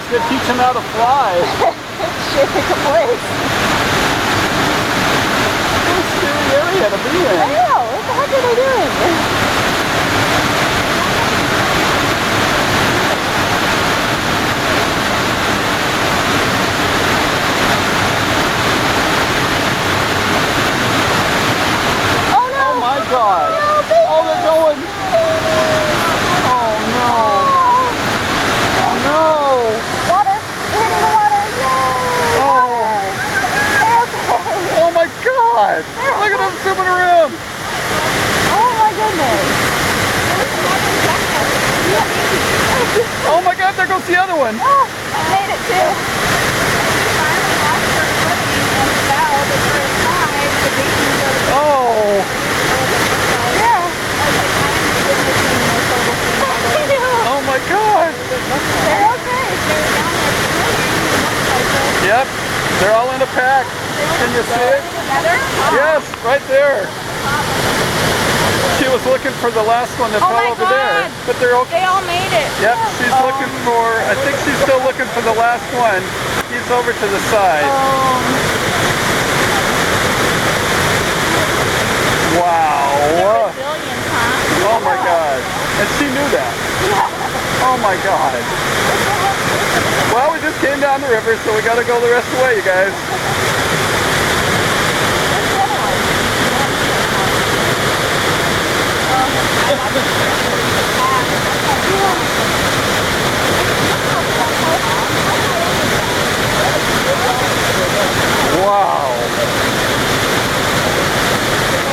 to teach him how to fly. Shit, place. What a scary area to be in. I know. What the heck are they doing? God. Oh, they're going. Oh, no. Oh, no. Water. We're hitting the water. Yay. Oh. Okay. Oh, my God. Look at them swimming around. Oh, my goodness. Oh, my God. There goes the other one. Oh, I made it too. Oh. Oh my God! They're okay. Yep, they're all in a pack. Can you see it? Yes, right there. She was looking for the last one that fell over there, but they're okay. They all made it. Yep, she's looking for. I think she's still looking for the last one. He's over to the side. Wow. Oh my God. And she knew that. Oh my God. Well, we just came down the river, so we got to go the rest of the way, you guys.